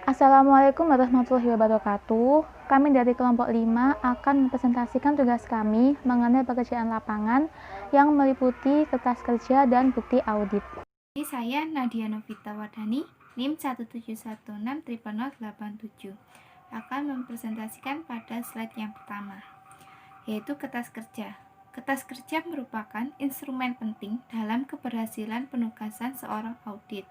Assalamualaikum warahmatullahi wabarakatuh. Kami dari kelompok 5 akan mempresentasikan tugas kami mengenai pekerjaan lapangan yang meliputi kertas kerja dan bukti audit. Saya Nadia Novita Wardani, NIM 171600087, akan mempresentasikan pada slide yang pertama, yaitu kertas kerja. Kertas kerja merupakan instrumen penting dalam keberhasilan penugasan seorang audit.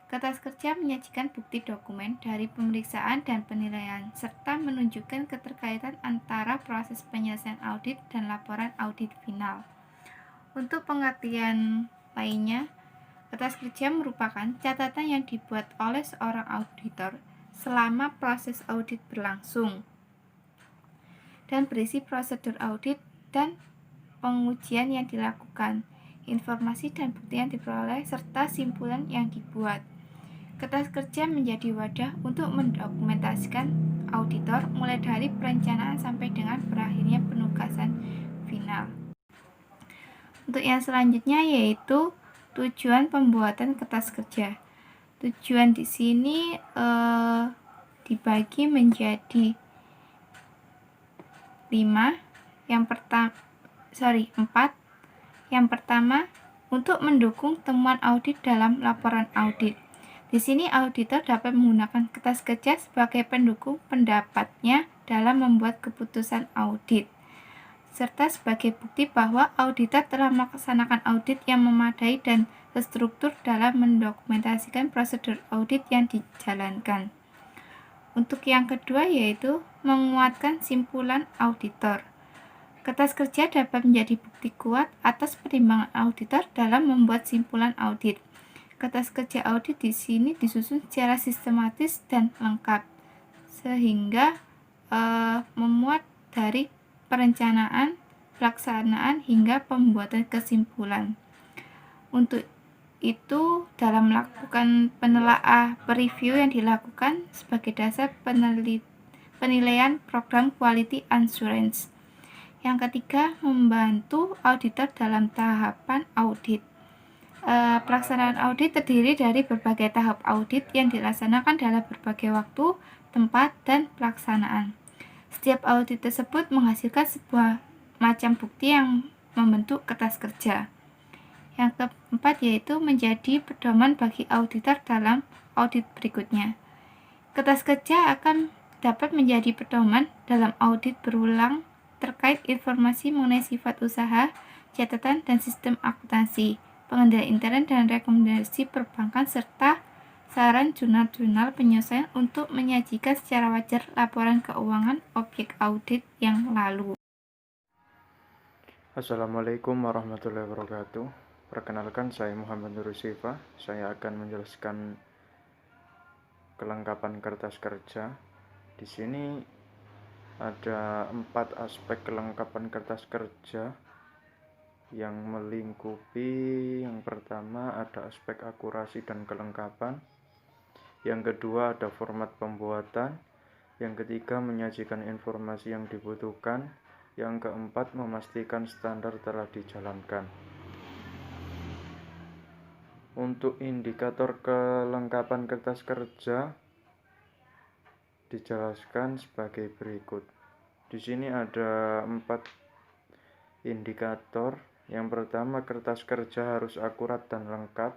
Kertas kerja menyajikan bukti dokumen dari pemeriksaan dan penilaian, serta menunjukkan keterkaitan antara proses penyelesaian audit dan laporan audit final. Untuk pengertian lainnya, kertas kerja merupakan catatan yang dibuat oleh seorang auditor selama proses audit berlangsung dan berisi prosedur audit dan pengujian yang dilakukan, informasi dan bukti yang diperoleh, serta simpulan yang dibuat. Kertas kerja menjadi wadah untuk mendokumentasikan auditor mulai dari perencanaan sampai dengan berakhirnya penugasan final. Untuk yang selanjutnya yaitu tujuan pembuatan kertas kerja. Tujuan di sini dibagi menjadi 4. Yang pertama, untuk mendukung temuan audit dalam laporan audit. Di sini auditor dapat menggunakan kertas kerja sebagai pendukung pendapatnya dalam membuat keputusan audit, serta sebagai bukti bahwa auditor telah melaksanakan audit yang memadai dan terstruktur dalam mendokumentasikan prosedur audit yang dijalankan. Untuk yang kedua yaitu menguatkan simpulan auditor. Kertas kerja dapat menjadi bukti kuat atas pertimbangan auditor dalam membuat simpulan audit. Kertas kerja audit di sini disusun secara sistematis dan lengkap, sehingga memuat dari perencanaan, pelaksanaan, hingga pembuatan kesimpulan. Untuk itu, dalam melakukan penelaah review yang dilakukan sebagai dasar penilaian program quality assurance. Yang ketiga, membantu auditor dalam tahapan audit. Pelaksanaan audit terdiri dari berbagai tahap audit yang dilaksanakan dalam berbagai waktu, tempat, dan pelaksanaan. Setiap audit tersebut menghasilkan sebuah macam bukti yang membentuk kertas kerja. Yang keempat yaitu menjadi pedoman bagi auditor dalam audit berikutnya. Kertas kerja akan dapat menjadi pedoman dalam audit berulang terkait informasi mengenai sifat usaha, catatan dan sistem akuntansi, pengendalian intern dan rekomendasi perbankan, serta saran jurnal-jurnal penyelesaian untuk menyajikan secara wajar laporan keuangan objek audit yang lalu. Assalamualaikum warahmatullahi wabarakatuh. Perkenalkan, saya Muhammad Nur Sifa. Saya akan menjelaskan kelengkapan kertas kerja. Di sini ada 4 aspek kelengkapan kertas kerja yang melingkupi. Yang pertama ada aspek akurasi dan kelengkapan. Yang kedua ada format pembuatan. Yang ketiga menyajikan informasi yang dibutuhkan. Yang keempat memastikan standar telah dijalankan. Untuk indikator kelengkapan kertas kerja dijelaskan sebagai berikut. Di sini ada 4 indikator. Yang pertama, kertas kerja harus akurat dan lengkap.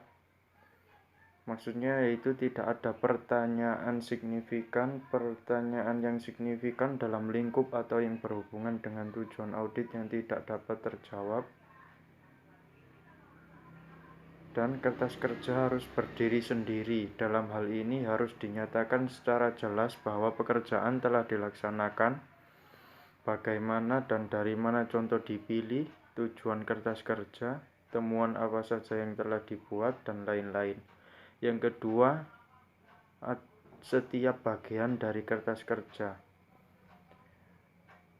Maksudnya yaitu tidak ada pertanyaan yang signifikan dalam lingkup atau yang berhubungan dengan tujuan audit yang tidak dapat terjawab. Dan kertas kerja harus berdiri sendiri. Dalam hal ini harus dinyatakan secara jelas bahwa pekerjaan telah dilaksanakan, bagaimana dan dari mana contoh dipilih, tujuan kertas kerja, temuan apa saja yang telah dibuat, dan lain-lain. Yang kedua, setiap bagian dari kertas kerja.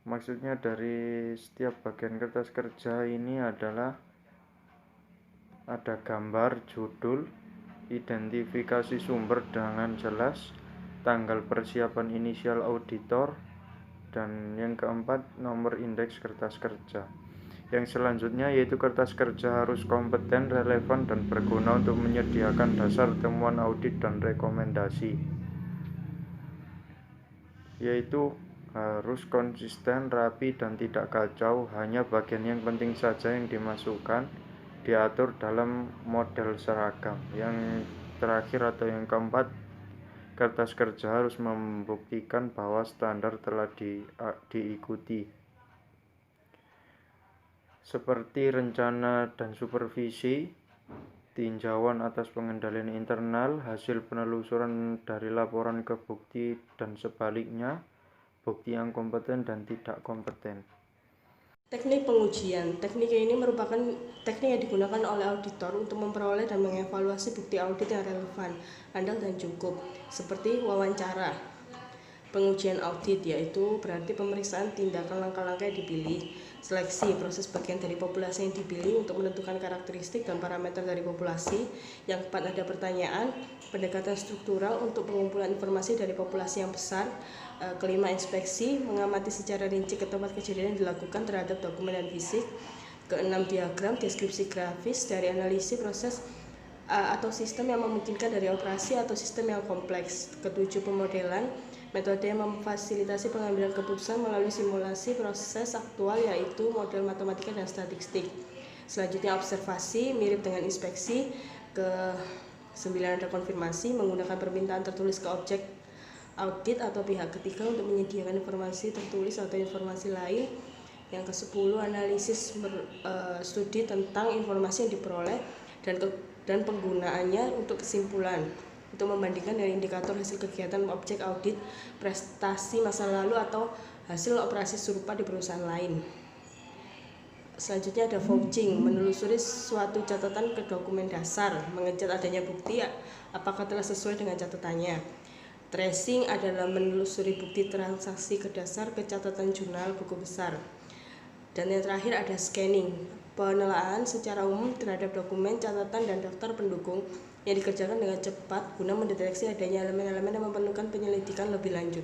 Maksudnya dari setiap bagian kertas kerja ini adalah ada gambar, judul, identifikasi sumber dengan jelas, tanggal persiapan inisial auditor, dan yang keempat nomor indeks kertas kerja. Yang selanjutnya yaitu kertas kerja harus kompeten, relevan, dan berguna untuk menyediakan dasar temuan audit dan rekomendasi. yaitu harus konsisten, rapi, dan tidak kacau. Hanya bagian yang penting saja yang dimasukkan, diatur dalam model seragam. Yang terakhir atau yang keempat, kertas kerja harus membuktikan bahwa standar telah diikuti, seperti rencana dan supervisi, tinjauan atas pengendalian internal, hasil penelusuran dari laporan ke bukti dan sebaliknya, bukti yang kompeten dan tidak kompeten. Teknik pengujian. Teknik ini merupakan teknik yang digunakan oleh auditor untuk memperoleh dan mengevaluasi bukti audit yang relevan, andal, dan cukup, seperti wawancara. Pengujian audit yaitu berarti pemeriksaan tindakan langkah-langkah yang dipilih, seleksi proses bagian dari populasi yang dipilih untuk menentukan karakteristik dan parameter dari populasi. Yang keempat ada pertanyaan, pendekatan struktural untuk pengumpulan informasi dari populasi yang besar. Kelima inspeksi, mengamati secara rinci ke tempat kejadian yang dilakukan terhadap dokumen dan fisik. Keenam diagram, deskripsi grafis dari analisis proses atau sistem yang memungkinkan dari operasi atau sistem yang kompleks. Ketujuh pemodelan, metode yang memfasilitasi pengambilan keputusan melalui simulasi proses aktual yaitu model matematika dan statistik. Selanjutnya observasi, mirip dengan inspeksi. Ke-9 ada konfirmasi, menggunakan permintaan tertulis ke objek audit atau pihak ketiga untuk menyediakan informasi tertulis atau informasi lain. Yang ke-10 analisis studi tentang informasi yang diperoleh dan penggunaannya untuk kesimpulan, untuk membandingkan dari indikator hasil kegiatan objek audit, prestasi masa lalu atau hasil operasi serupa di perusahaan lain. Selanjutnya ada vouching, menelusuri suatu catatan ke dokumen dasar, mengecek adanya bukti apakah telah sesuai dengan catatannya. Tracing adalah menelusuri bukti transaksi ke dasar ke catatan jurnal buku besar. Dan yang terakhir ada scanning, penelaahan secara umum terhadap dokumen, catatan, dan daftar pendukung yang dikerjakan dengan cepat guna mendeteksi adanya elemen-elemen yang memerlukan penyelidikan lebih lanjut.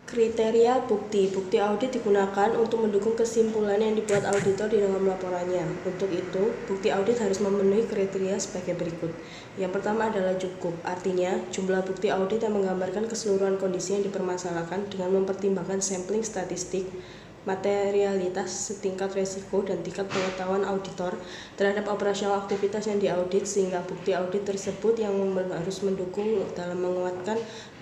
Kriteria bukti. Bukti audit digunakan untuk mendukung kesimpulan yang dibuat auditor di dalam laporannya. Untuk itu, bukti audit harus memenuhi kriteria sebagai berikut. Yang pertama adalah cukup, artinya jumlah bukti audit yang menggambarkan keseluruhan kondisi yang dipermasalahkan dengan mempertimbangkan sampling statistik, materialitas, setingkat resiko, dan tingkat pengetahuan auditor terhadap operasional aktivitas yang diaudit, sehingga bukti audit tersebut yang harus mendukung dalam menguatkan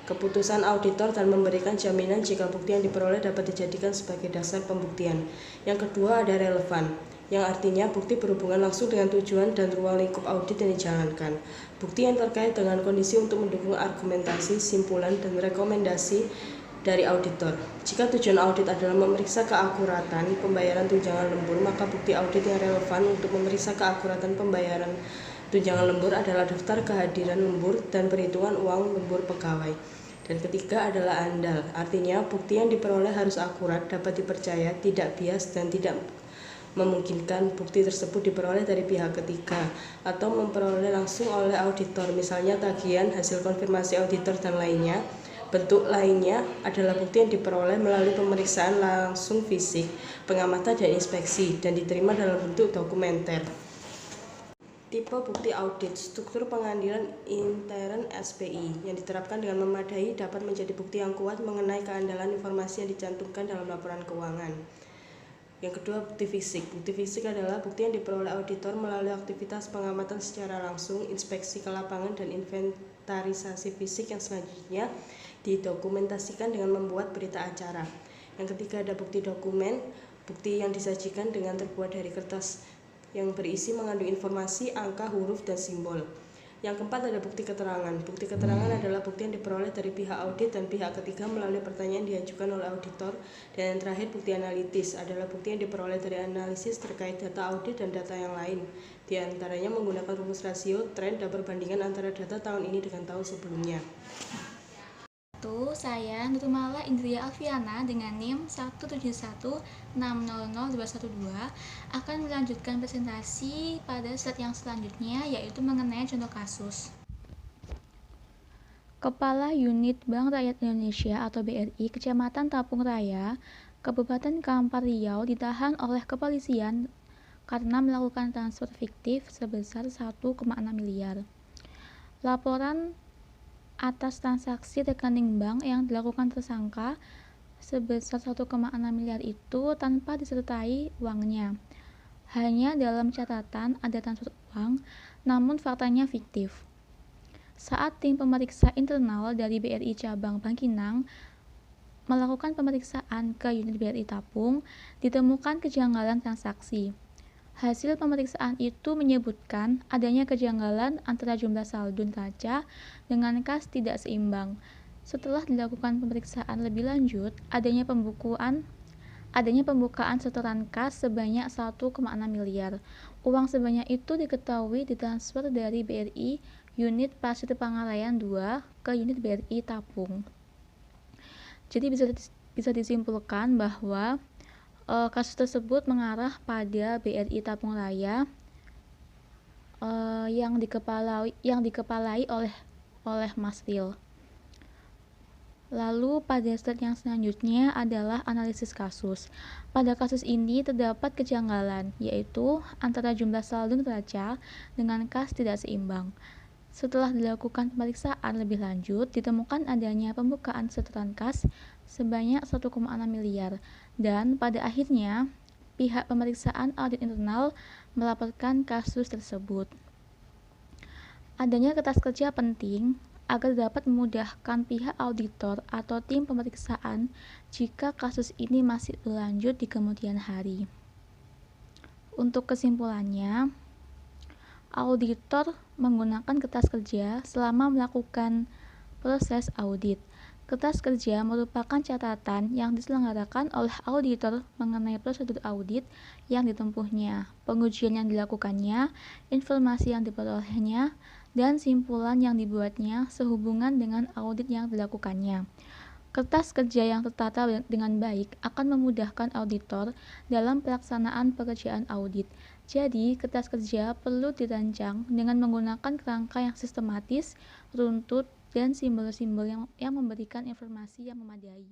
keputusan auditor dan memberikan jaminan jika bukti yang diperoleh dapat dijadikan sebagai dasar pembuktian. Yang kedua ada relevan, yang artinya bukti berhubungan langsung dengan tujuan dan ruang lingkup audit yang dijalankan. Bukti yang terkait dengan kondisi untuk mendukung argumentasi, simpulan, dan rekomendasi dari auditor. Jika tujuan audit adalah memeriksa keakuratan pembayaran tunjangan lembur, maka bukti audit yang relevan untuk memeriksa keakuratan pembayaran tunjangan lembur adalah daftar kehadiran lembur dan perhitungan uang lembur pegawai. Dan ketiga adalah andal, artinya bukti yang diperoleh harus akurat, dapat dipercaya, tidak bias, dan tidak memungkinkan bukti tersebut diperoleh dari pihak ketiga atau memperoleh langsung oleh auditor, misalnya tagihan, hasil konfirmasi auditor, dan lainnya. Bentuk lainnya adalah bukti yang diperoleh melalui pemeriksaan langsung fisik, pengamatan, dan inspeksi, dan diterima dalam bentuk dokumenter. Tipe bukti audit, struktur pengadilan intern SPI yang diterapkan dengan memadai dapat menjadi bukti yang kuat mengenai keandalan informasi yang dicantumkan dalam laporan keuangan. Yang kedua, bukti fisik. Bukti fisik adalah bukti yang diperoleh auditor melalui aktivitas pengamatan secara langsung, inspeksi ke lapangan, dan inventarisasi fisik yang selanjutnya didokumentasikan dengan membuat berita acara. Yang ketiga ada bukti dokumen, bukti yang disajikan dengan terbuat dari kertas yang berisi mengandung informasi, angka, huruf, dan simbol. Yang keempat ada bukti keterangan. Bukti keterangan adalah bukti yang diperoleh dari pihak audit dan pihak ketiga melalui pertanyaan yang diajukan oleh auditor. Dan yang terakhir bukti analitis adalah bukti yang diperoleh dari analisis terkait data audit dan data yang lain. Di antaranya menggunakan rumus rasio, tren, dan perbandingan antara data tahun ini dengan tahun sebelumnya. Saya Nurmala Indria Alfiana dengan NIM 171600212 akan melanjutkan presentasi pada slide yang selanjutnya, yaitu mengenai contoh kasus. Kepala Unit Bank Rakyat Indonesia atau BRI Kecamatan Tapung Raya, Kabupaten Kampar Riau ditahan oleh kepolisian karena melakukan transfer fiktif sebesar 1,6 miliar. Laporan atas transaksi rekening bank yang dilakukan tersangka sebesar 1,6 miliar itu tanpa disertai uangnya. Hanya dalam catatan ada transfer uang, namun faktanya fiktif. Saat tim pemeriksa internal dari BRI Cabang Bangkinang melakukan pemeriksaan ke unit BRI Tapung, ditemukan kejanggalan transaksi. Hasil pemeriksaan itu menyebutkan adanya kejanggalan antara jumlah saldo neraca dengan kas tidak seimbang. Setelah dilakukan pemeriksaan lebih lanjut, adanya pembukaan setoran kas sebanyak 1,6 miliar. Uang sebanyak itu diketahui ditransfer dari BRI unit Pasir Pangarayan 2 ke unit BRI Tapung. Jadi bisa disimpulkan bahwa kasus tersebut mengarah pada BRI Tapung Raya yang dikepalai oleh Mas Ril. Lalu pada slide yang selanjutnya adalah analisis kasus. Pada kasus ini terdapat kejanggalan, yaitu antara jumlah saldo neraca dengan kas tidak seimbang. Setelah dilakukan pemeriksaan lebih lanjut, ditemukan adanya pembukaan setoran kas sebanyak 1,6 miliar dan pada akhirnya pihak pemeriksaan audit internal melaporkan kasus tersebut. Adanya kertas kerja penting agar dapat memudahkan pihak auditor atau tim pemeriksaan jika kasus ini masih berlanjut di kemudian hari. Untuk kesimpulannya, auditor menggunakan kertas kerja selama melakukan proses audit. Kertas kerja merupakan catatan yang diselenggarakan oleh auditor mengenai prosedur audit yang ditempuhnya, pengujian yang dilakukannya, informasi yang diperolehnya, dan simpulan yang dibuatnya sehubungan dengan audit yang dilakukannya. Kertas kerja yang tertata dengan baik akan memudahkan auditor dalam pelaksanaan pekerjaan audit. Jadi, kertas kerja perlu dirancang dengan menggunakan kerangka yang sistematis, runtut, dan simbol-simbol yang memberikan informasi yang memadai.